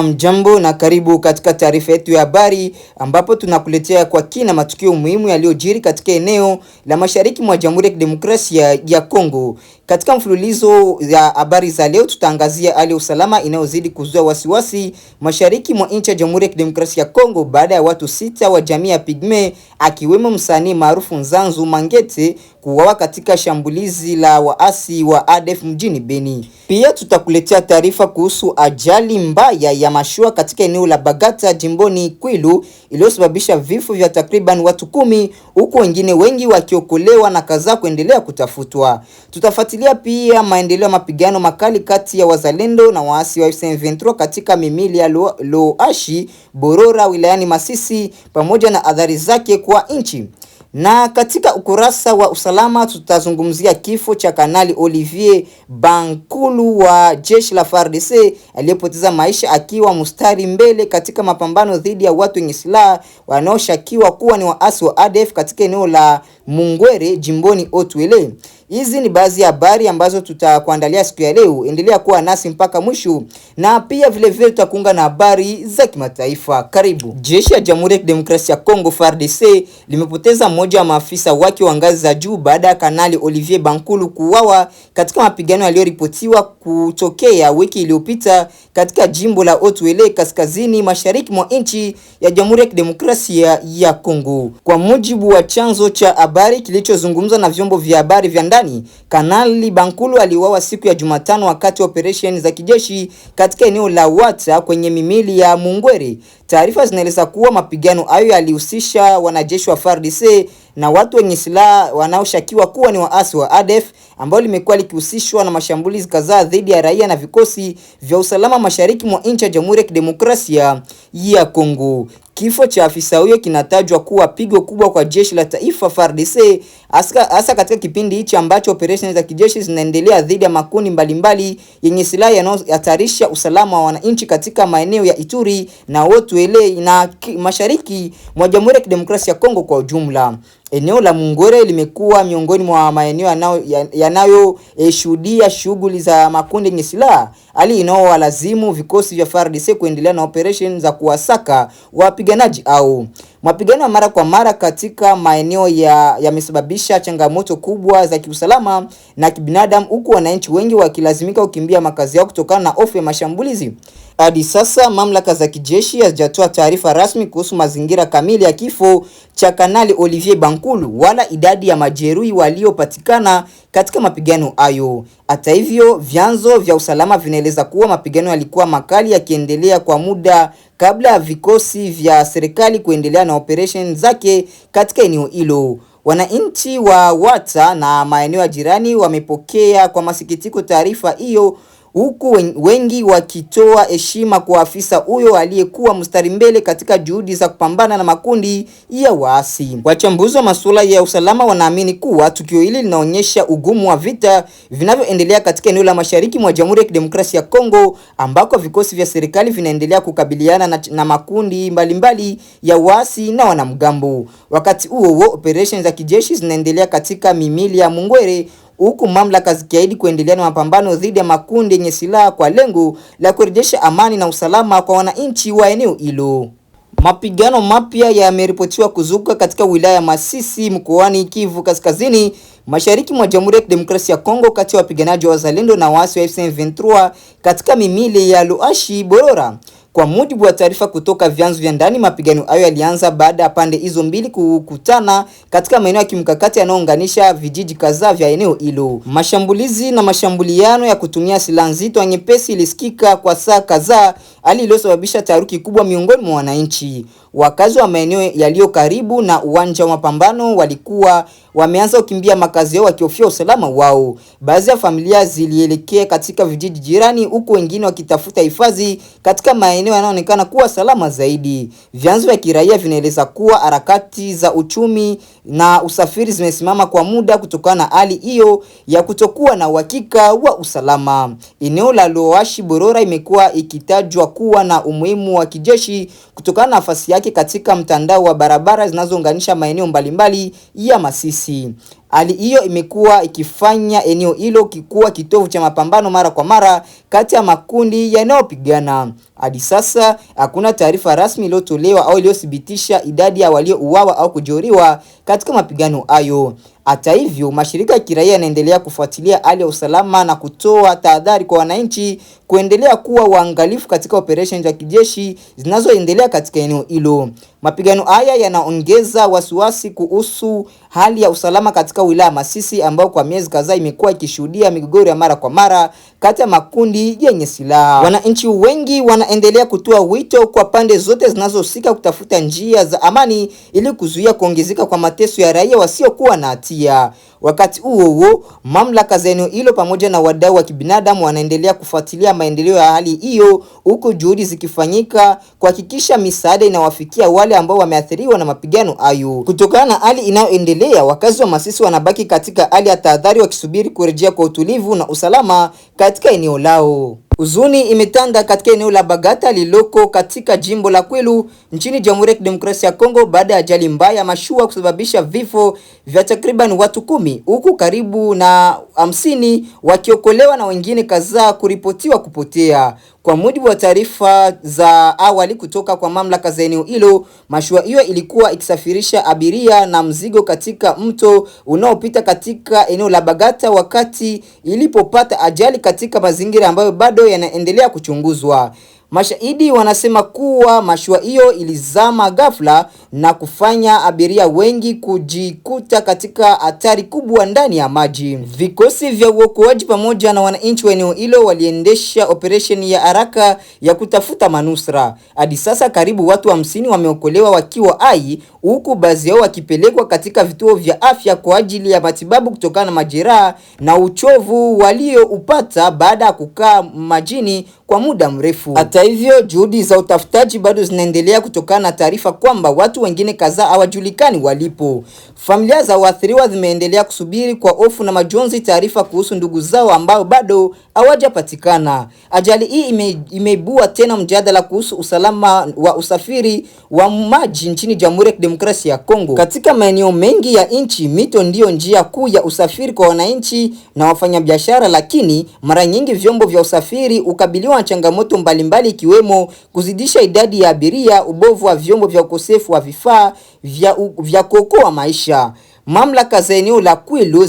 Jambo na karibu katika taarifa yetu ya habari ambapo tunakuletea kwa kina matukio muhimu yaliyojiri katika eneo la mashariki mwa Jamhuri ya Kidemokrasia ya Kongo. Katika mfululizo ya habari za leo tutaangazia hali ya usalama inayozidi kuzua wasiwasi mashariki mwa nchi ya Jamhuri ya Kidemokrasia ya Kongo baada ya watu 6 wa jamii ya Pygmy akiwemo msanii maarufu Nzanzu Mangete kuuawa katika shambulizi la waasi wa ADF mjini Beni. Pia tutakuletea taarifa kuhusu ajali mbaya ya mashua katika eneo la Bagata jimboni Kwilu iliyosababisha vifo vya takriban watu 10 huku wengine wengi wakiokolewa na kadhaa kuendelea kutafutwa. Tutafuatilia pia maendeleo ya mapigano makali kati ya wazalendo na waasi wa M23 katika mimili ya Loashi Borora wilayani Masisi pamoja na athari zake kwa nchi. Na katika ukurasa wa usalama tutazungumzia kifo cha Kanali Olivier Bankulu wa jeshi la FARDC aliyepoteza maisha akiwa mstari mbele katika mapambano dhidi ya watu wenye silaha wanaoshukiwa kuwa ni waasi wa ADF katika eneo la Mungwere jimboni Otwele. Hizi ni baadhi ya habari ambazo tutakuandalia siku ya leo. Endelea kuwa nasi mpaka mwisho na pia vile tutakuunga na habari za kimataifa. Karibu. Jeshi ya Jamhuri ya Kidemokrasia ya Kongo FARDC limepoteza mmoja wa maafisa wake wa ngazi za juu baada ya Kanali Olivier Bankulu kuuawa katika mapigano yaliyoripotiwa kutokea wiki iliyopita katika jimbo la Otwele kaskazini mashariki mwa nchi ya Jamhuri ya Kidemokrasia ya Kongo. Kwa mujibu wa chanzo cha habari kilichozungumza na vyombo vya habari vya ndani, Kanali Bankulu aliuawa siku ya Jumatano wakati wa operesheni za kijeshi katika eneo la Wata kwenye mimili ya Mungwere. Taarifa zinaeleza kuwa mapigano hayo yalihusisha wanajeshi wa FARDC na watu wenye silaha wanaoshukiwa kuwa ni waasi wa ADF ambao limekuwa likihusishwa na mashambulizi kadhaa dhidi ya raia na vikosi vya usalama mashariki mwa nchi ya Jamhuri ya Kidemokrasia ya Kongo. Kifo cha afisa huyo kinatajwa kuwa pigo kubwa kwa jeshi la taifa FARDC hasa katika kipindi hichi ambacho operesheni za kijeshi zinaendelea dhidi ya makundi mbalimbali yenye silaha yanayohatarisha usalama wa wananchi katika maeneo ya Ituri na Otwele na mashariki mwa Jamhuri ya Kidemokrasia ya Kongo kwa ujumla. Eneo la Mungwere limekuwa miongoni mwa maeneo yanayoshuhudia shughuli za makundi yenye silaha, hali inayowalazimu vikosi vya FARDC kuendelea na operation za kuwasaka wapiganaji au. Mapigano ya mara kwa mara katika maeneo yamesababisha changamoto kubwa za kiusalama na kibinadamu huku wananchi wengi wakilazimika kukimbia makazi yao kutokana na hofu ya mashambulizi. Hadi sasa mamlaka za kijeshi hazijatoa taarifa rasmi kuhusu mazingira kamili ya kifo cha Kanali Olivier Bankulu wala idadi ya majeruhi waliopatikana katika mapigano hayo. Hata hivyo, vyanzo vya usalama vinaeleza kuwa mapigano yalikuwa makali yakiendelea kwa muda kabla ya vikosi vya serikali kuendelea na operation zake katika eneo hilo. Wananchi wa Wata na maeneo ya jirani wamepokea kwa masikitiko taarifa hiyo, huku wengi wakitoa heshima kwa afisa huyo aliyekuwa mstari mbele katika juhudi za kupambana na makundi ya waasi. Wachambuzi wa masuala ya usalama wanaamini kuwa tukio hili linaonyesha ugumu wa vita vinavyoendelea katika eneo la mashariki mwa Jamhuri ya Kidemokrasia ya Kongo ambako vikosi vya serikali vinaendelea kukabiliana na makundi mbalimbali ya waasi na wanamgambo. Wakati huo operesheni za kijeshi zinaendelea katika mimili ya Mungwere huku mamlaka zikiahidi kuendelea na mapambano dhidi ya makundi yenye silaha kwa lengo la kurejesha amani na usalama kwa wananchi wa eneo hilo. Mapigano mapya yameripotiwa kuzuka katika wilaya ya Masisi mkoani Kivu Kaskazini mashariki mwa Jamhuri ya Kidemokrasia ya Kongo kati ya wapiganaji wa wazalendo na waasi wa M23 katika mimili ya Loashi Borora. Kwa mujibu wa taarifa kutoka vyanzo vya ndani, mapigano hayo yalianza baada ya pande hizo mbili kukutana katika maeneo ya kimkakati yanayounganisha vijiji kadhaa vya eneo hilo. Mashambulizi na mashambuliano ya kutumia silaha nzito nyepesi ilisikika kwa saa kadhaa, hali iliyosababisha taharuki kubwa miongoni mwa wananchi. Wakazi wa maeneo yaliyo karibu na uwanja wa mapambano walikuwa wameanza kukimbia makazi yao wakihofia usalama wao. Baadhi ya familia zilielekea katika vijiji jirani huku wengine wakitafuta hifadhi katika maeneo yanayoonekana kuwa salama zaidi. Vyanzo vya kiraia vinaeleza kuwa harakati za uchumi na usafiri zimesimama kwa muda kutokana na hali hiyo ya kutokuwa na uhakika wa usalama. Eneo la Loashi Borora imekuwa ikitajwa kuwa na umuhimu wa kijeshi kutokana na nafasi yake katika mtandao wa barabara zinazounganisha maeneo mbalimbali ya Masisi. Hali hiyo imekuwa ikifanya eneo hilo kikuwa kitovu cha mapambano mara kwa mara kati ya makundi yanayopigana. Hadi sasa hakuna taarifa rasmi iliyotolewa au iliyothibitisha idadi ya waliouawa au kujeruhiwa katika mapigano hayo. Hata hivyo, mashirika ya kiraia yanaendelea kufuatilia hali ya usalama na kutoa tahadhari kwa wananchi kuendelea kuwa waangalifu katika operation za kijeshi zinazoendelea katika eneo hilo. Mapigano haya yanaongeza wasiwasi kuhusu hali ya usalama katika wilaya Masisi ambao kwa miezi kadhaa imekuwa ikishuhudia migogoro ya mara kwa mara kati ya makundi yenye silaha. Wananchi wengi wanaendelea kutoa wito kwa pande zote zinazohusika kutafuta njia za amani ili kuzuia kuongezeka kwa mateso ya raia wasiokuwa na hatia. Wakati huo, mamlaka za eneo hilo pamoja na wadau wa kibinadamu wanaendelea kufuatilia maendeleo ya hali hiyo, huku juhudi zikifanyika kuhakikisha misaada inawafikia wale ambao wameathiriwa na mapigano hayo. Kutokana na hali inayoendelea, wakazi wa Masisi wanabaki katika hali ya tahadhari wakisubiri kurejea kwa utulivu na usalama katika eneo lao. Huzuni imetanda katika eneo la Bagata lililoko katika jimbo la Kwilu nchini Jamhuri ya Kidemokrasia ya Kongo baada ya ajali mbaya ya mashua kusababisha vifo vya takriban watu 10 huku karibu na 50 wakiokolewa na wengine kadhaa kuripotiwa kupotea. Kwa mujibu wa taarifa za awali kutoka kwa mamlaka za eneo hilo, mashua hiyo ilikuwa ikisafirisha abiria na mzigo katika mto unaopita katika eneo la Bagata wakati ilipopata ajali katika mazingira ambayo bado yanaendelea kuchunguzwa. Mashahidi wanasema kuwa mashua hiyo ilizama ghafla na kufanya abiria wengi kujikuta katika hatari kubwa ndani ya maji. Vikosi vya uokoaji pamoja na wananchi wa eneo hilo waliendesha operation ya haraka ya kutafuta manusura. Hadi sasa karibu watu 50 wameokolewa wakiwa hai, huku baadhi yao wakipelekwa katika vituo vya afya kwa ajili ya matibabu kutokana na majeraha na uchovu walioupata baada ya kukaa majini kwa muda mrefu. Hata hivyo, juhudi za utafutaji bado zinaendelea kutokana na taarifa kwamba watu wengine kadhaa hawajulikani walipo. Familia za waathiriwa zimeendelea kusubiri kwa hofu na majonzi taarifa kuhusu ndugu zao ambao bado hawajapatikana. Ajali hii imeibua tena mjadala kuhusu usalama wa usafiri wa maji nchini Jamhuri ya Kidemokrasia ya Kongo. Katika maeneo mengi ya nchi, mito ndiyo njia kuu ya usafiri kwa wananchi na wafanyabiashara, lakini mara nyingi vyombo vya usafiri ukabiliwa na changamoto mbalimbali ikiwemo kuzidisha idadi ya abiria, ubovu wa vyombo vya ukosefu wa vifaa vya kuokoa maisha. Mamlaka za eneo la Kwilu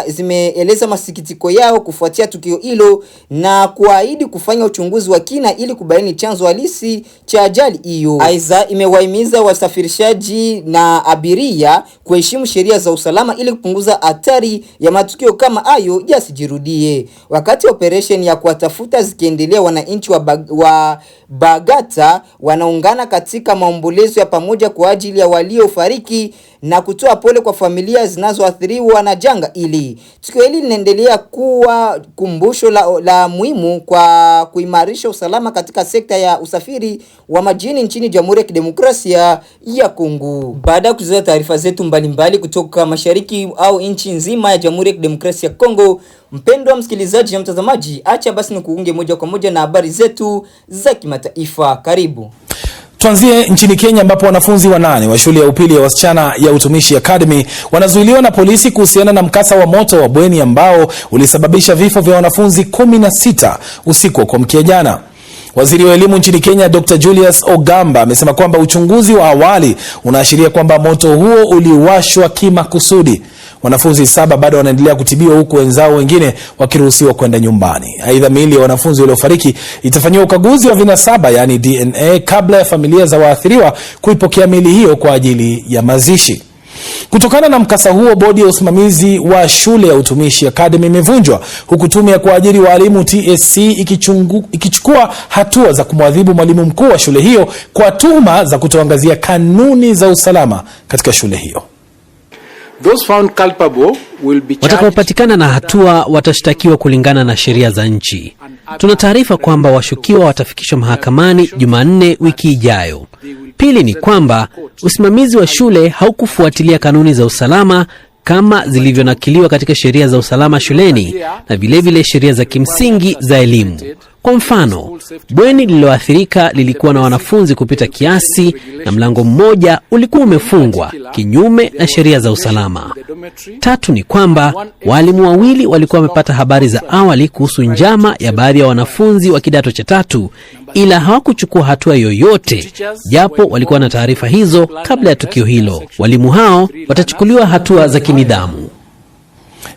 zimeeleza masikitiko yao kufuatia tukio hilo na kuahidi kufanya uchunguzi wa kina ili kubaini chanzo halisi cha ajali hiyo. Aidha, imewahimiza wasafirishaji na abiria kuheshimu sheria za usalama ili kupunguza hatari ya matukio kama hayo yasijirudie. Wakati operation ya kuwatafuta zikiendelea, wananchi wa Bagata wanaungana katika maombolezo ya pamoja kwa ajili ya waliofariki na kutoa pole kwa familia zinazoathiriwa na janga hili. Tukio hili linaendelea kuwa kumbusho la muhimu kwa kuimarisha usalama katika sekta ya usafiri wa majini nchini Jamhuri ya Kidemokrasia ya Kongo. Baada ya kuzoea taarifa zetu mbalimbali kutoka mashariki au nchi nzima ya Jamhuri ya Kidemokrasia ya Kongo, mpendwa msikilizaji na mtazamaji, acha basi nikuunge moja kwa moja na habari zetu za kimataifa. Karibu. Tuanzie nchini Kenya ambapo wanafunzi 8 wa shule ya upili ya wasichana ya Utumishi Academy wanazuiliwa na polisi kuhusiana na mkasa wa moto wa bweni ambao ulisababisha vifo vya wanafunzi 16 usiku wa kuamkia jana. Waziri wa elimu nchini Kenya Dr. Julius Ogamba amesema kwamba uchunguzi wa awali unaashiria kwamba moto huo uliwashwa kimakusudi. Wanafunzi 7 bado wanaendelea kutibiwa huku wenzao wengine wakiruhusiwa kwenda nyumbani. Aidha, miili ya wanafunzi waliofariki itafanyiwa ukaguzi wa vinasaba yani DNA kabla ya familia za waathiriwa kuipokea miili hiyo kwa ajili ya mazishi. Kutokana na mkasa huo, bodi ya usimamizi wa shule ya Utumishi Academy imevunjwa huku tume ya kuajiri walimu TSC ikichukua hatua za kumwadhibu mwalimu mkuu wa shule hiyo kwa tuhuma za kutoangazia kanuni za usalama katika shule hiyo. Watakaopatikana na hatua watashtakiwa kulingana na sheria za nchi. Tuna taarifa kwamba washukiwa watafikishwa mahakamani Jumanne wiki ijayo. Pili ni kwamba usimamizi wa shule haukufuatilia kanuni za usalama kama zilivyonakiliwa katika sheria za usalama shuleni na vilevile sheria za kimsingi za elimu. Kwa mfano, bweni lililoathirika lilikuwa na wanafunzi kupita kiasi na mlango mmoja ulikuwa umefungwa kinyume na sheria za usalama. Tatu ni kwamba walimu wawili walikuwa wamepata habari za awali kuhusu njama ya baadhi ya wanafunzi wa kidato cha 3, ila hawakuchukua hatua yoyote, japo walikuwa na taarifa hizo kabla ya tukio hilo. Walimu hao watachukuliwa hatua za kinidhamu.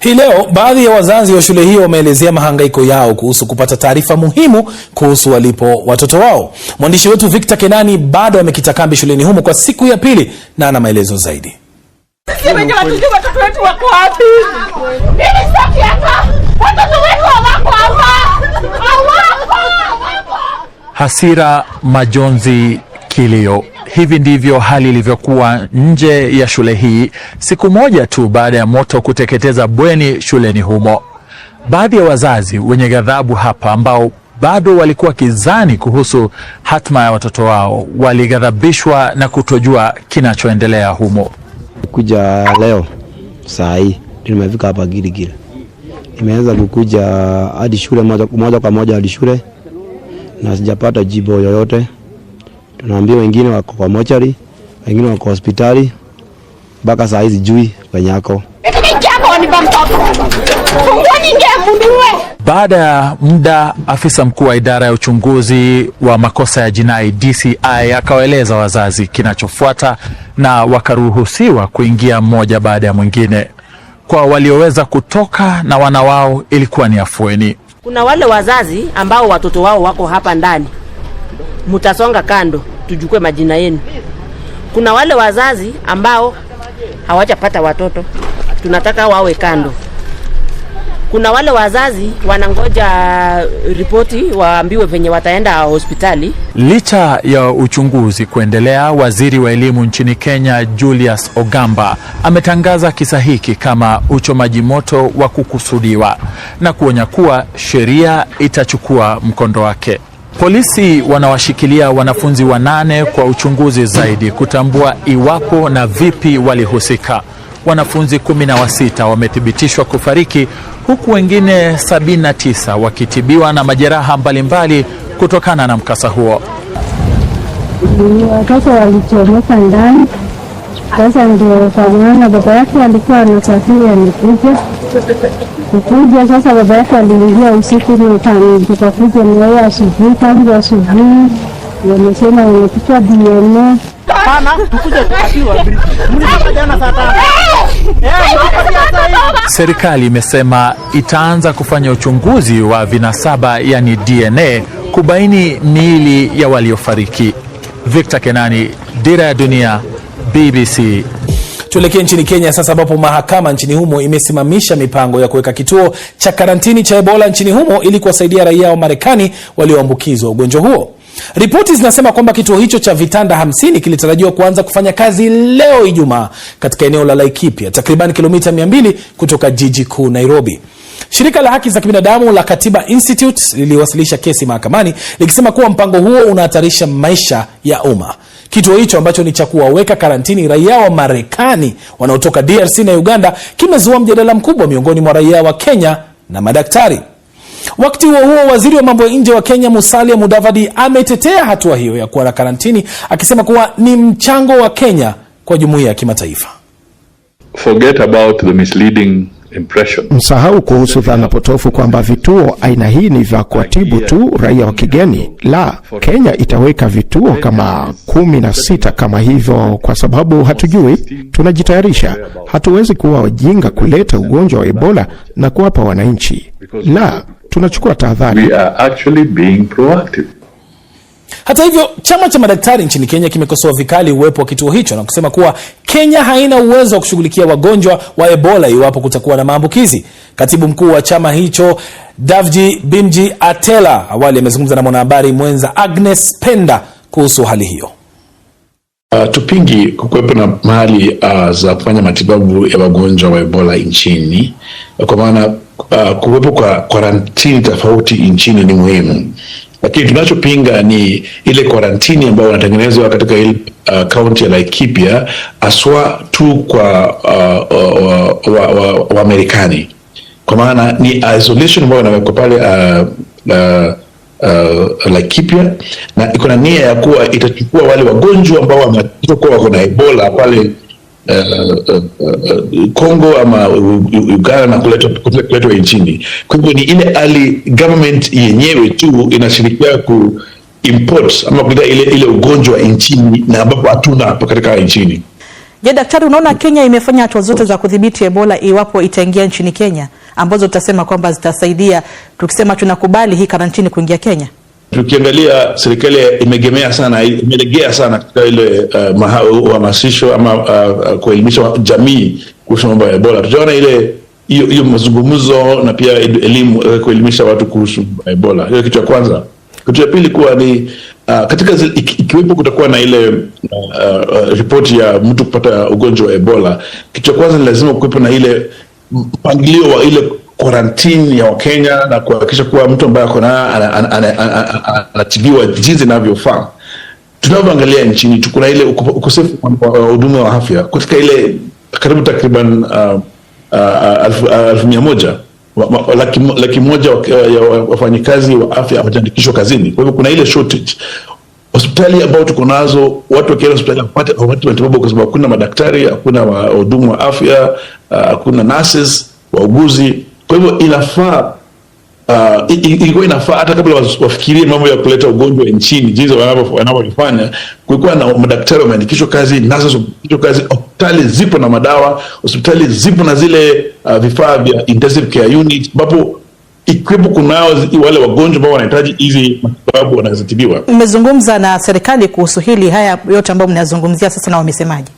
Hii leo baadhi ya wazazi wa shule hiyo wameelezea mahangaiko yao kuhusu kupata taarifa muhimu kuhusu walipo watoto wao. Mwandishi wetu Victor Kenani bado amekita kambi shuleni humo kwa siku ya pili na ana maelezo zaidi. Watoto wetu wako wapi? Nini sasa hapa? Watoto wetu wako hapa. Hasira, majonzi, kilio. Hivi ndivyo hali ilivyokuwa nje ya shule hii siku moja tu baada ya moto kuteketeza bweni shuleni humo. Baadhi ya wazazi wenye ghadhabu hapa ambao bado walikuwa kizani kuhusu hatma ya watoto wao walighadhabishwa na kutojua kinachoendelea humo. Kuja leo saa hii nimefika hapa Giligili. Nimeanza kukuja hadi shule moja kwa moja hadi shule na sijapata jibu yoyote. Tunaambia wengine wako kwa mochari, wengine wako hospitali. Mpaka saa hizi jui kwenye yako. Baada ya muda, afisa mkuu wa idara ya uchunguzi wa makosa ya jinai DCI akawaeleza wazazi kinachofuata na wakaruhusiwa kuingia mmoja baada ya mwingine. Kwa walioweza kutoka na wana wao ilikuwa ni afueni. Kuna wale wazazi ambao watoto wao wako hapa ndani, mutasonga kando tujukue majina yenu. Kuna wale wazazi ambao hawajapata watoto, tunataka wawe kando. Kuna wale wazazi wanangoja ripoti waambiwe venye wataenda hospitali. Licha ya uchunguzi kuendelea, waziri wa elimu nchini Kenya Julius Ogamba ametangaza kisa hiki kama uchomaji moto wa kukusudiwa na kuonya kuwa sheria itachukua mkondo wake. Polisi wanawashikilia wanafunzi 8 kwa uchunguzi zaidi kutambua iwapo na vipi walihusika. Wanafunzi 16 wamethibitishwa kufariki huku wengine 79 wakitibiwa na majeraha mbalimbali kutokana na mkasa huo. Watoto walichomeka ndani. Sasa ndio kwa maana baba yake alikuwa anasafiri amekuja. Sasa baba yake aliingia usiku nikakuja na yeye asubuhi kabla asubuhi. Wamesema wamechukua DNA. Serikali imesema itaanza kufanya uchunguzi wa vinasaba yani DNA kubaini miili ya waliofariki. Victor Kenani, Dira ya Dunia, BBC. Tuelekee nchini Kenya sasa, ambapo mahakama nchini humo imesimamisha mipango ya kuweka kituo cha karantini cha Ebola nchini humo ili kuwasaidia raia wa Marekani walioambukizwa ugonjwa huo. Ripoti zinasema kwamba kituo hicho cha vitanda 50 kilitarajiwa kuanza kufanya kazi leo Ijumaa katika eneo la Laikipia, takriban kilomita 200 kutoka jiji kuu Nairobi. Shirika la haki za kibinadamu la Katiba Institute liliwasilisha kesi mahakamani likisema kuwa mpango huo unahatarisha maisha ya umma. Kituo hicho ambacho ni cha kuwaweka karantini raia wa Marekani wanaotoka DRC na Uganda kimezua mjadala mkubwa miongoni mwa raia wa Kenya na madaktari. Wakati huo huo, waziri wa mambo ya nje wa Kenya Musalia Mudavadi ametetea hatua hiyo ya kuwa na karantini akisema kuwa ni mchango wa Kenya kwa jumuiya ya kimataifa. Forget about the misleading impression. Msahau kuhusu dhana potofu kwamba vituo aina hii ni vya kuatibu tu raia wa kigeni. La, Kenya itaweka vituo kama 16 kama hivyo kwa sababu hatujui, tunajitayarisha. Hatuwezi kuwa wajinga kuleta ugonjwa wa Ebola na kuwapa wananchi. La, tunachukua tahadhari. We are actually being proactive. Hata hivyo, chama cha madaktari nchini Kenya kimekosoa vikali uwepo wa kituo hicho na kusema kuwa Kenya haina uwezo wa kushughulikia wagonjwa wa Ebola iwapo kutakuwa na maambukizi. Katibu mkuu wa chama hicho Davji Bimji Atela awali amezungumza na mwanahabari mwenza Agnes Penda kuhusu hali hiyo. Tupingi kukuwepo na mahali za kufanya matibabu ya wagonjwa wa Ebola nchini, kwa maana kuwepo kwa karantini tofauti nchini ni muhimu. Lakini tunachopinga ni ile karantini ambayo wanatengenezwa katika kaunti ya Laikipia aswa tu kwa wa Amerikani. Kwa maana ni isolation ambayo inawekwa pale Laikipia, na iko na nia ya kuwa itachukua wale wagonjwa ambao wamekuwa wako na Ebola pale Kongo ama Uganda na kuletwa nchini. Kwa hivyo ni ile hali government yenyewe tu inashirikia ku import ama kuleta ile ugonjwa nchini na ambapo hatuna hapa katika nchini. Je, daktari, unaona Kenya imefanya hatua zote za kudhibiti Ebola iwapo itaingia nchini Kenya ambazo tutasema kwamba zitasaidia tukisema tunakubali hii karantini kuingia Kenya? Tukiangalia serikali imelegea sana katika ile uhamasisho ama kuelimisha jamii kuhusu mambo ya Ebola. Tunaona ile hiyo mazungumzo na pia elimu kuelimisha watu kuhusu Ebola. Hiyo kitu cha kwanza. Kitu cha pili kuwa ni katika ikiwepo kutakuwa na ile ripoti ya mtu kupata ugonjwa wa Ebola, kitu cha kwanza ni lazima kuwepo na ile mpangilio wa ile quarantine ya Wakenya na kuhakikisha kuwa mtu ambaye anatibiwa jinsi inavyofaa. Tunapoangalia nchini kuna ile ukosefu wa huduma wa afya katika ile karibu takriban 1,100 laki moja ya wafanyikazi wa afya hawajaandikishwa kazini. Kwa hivyo kuna ile shortage. Hospitali ambao tuko nazo, watu wakienda hospitali hawapati matibabu kwa sababu hakuna madaktari, hakuna wahudumu wa afya, hakuna nurses, wauguzi. Kwa hivyo inafaa hata kabla wafikirie mambo ya kuleta ugonjwa nchini jinsi wanavyofanya, kulikuwa na madaktari wameandikishwa kazi, nurses wameandikishwa kazi, hospitali zipo na madawa, hospitali zipo na zile vifaa vya intensive care unit, ambapo ikiwepo kunao wale wagonjwa ambao wanahitaji hizi matibabu wanazitibiwa. Mmezungumza na serikali kuhusu hili, haya yote ambayo mnazungumzia sasa, na wamesemaje?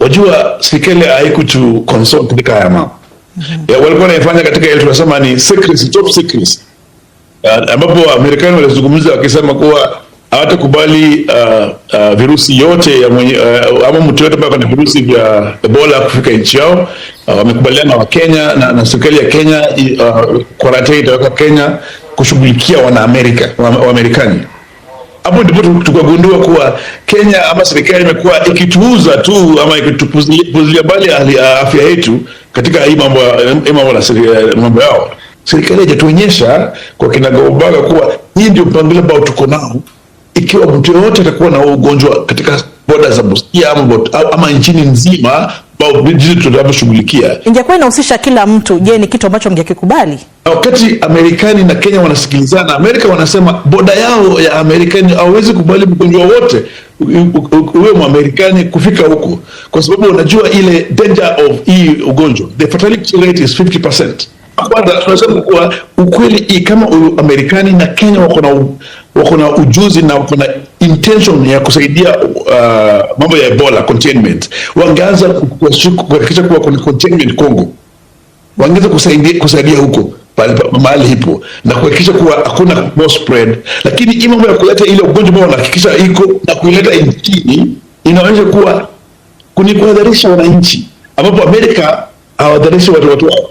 Wajua serikali haikutu consult katika haya mambo. Walikuwa wanafanya katika ile tunasema ni secrecy, top secrecy. Ambapo Amerikani walizungumza wakisema kuwa hawatakubali virusi yote ya ama mtu yote ambaye ana virusi vya Ebola kufika nchi yao. Wamekubaliana na Kenya na serikali ya Kenya quarantine itaweka Kenya kushughulikia Wanamerikani. Hapo ndipo tukagundua kuwa Kenya ama serikali imekuwa ikituuza tu ama ikitupuzilia mbali afya yetu katika hii mambo yao. Serikali haijatuonyesha kwa kinagaubaga kuwa hii ndio mpangilio ambao tuko nao. Ikiwa mtu yote atakuwa na ugonjwa katika boda za Busia ama nchini nzima, jinsi tunavyoshughulikia. Ingekuwa inahusisha kila mtu, je, ni kitu ambacho mngekikubali? Wakati Amerikani na Kenya wanasikilizana, Amerika wanasema boda yao ya Amerikani hawezi kubali mgonjwa wote uwe Mwamerikani kufika huko, kwa sababu unajua ile danger of hii ugonjwa. The fatality rate is 50%. Kwanza tunasema kuwa ukweli kama Amerikani na Kenya wako na ujuzi na wako na intention ya kusaidia mambo ya Ebola containment, wangeanza kuhakikisha kuwa kuna containment Kongo, wangeanza kusaidia huko mahali hipo na kuhakikisha kuwa hakuna more spread. Lakini hii mambo ya kuleta ile ugonjwa ambao wanahakikisha iko na kuileta nchini inaonyesha kuwa kunikuhadharisha wananchi, ambapo Amerika hawadharishi watu wao.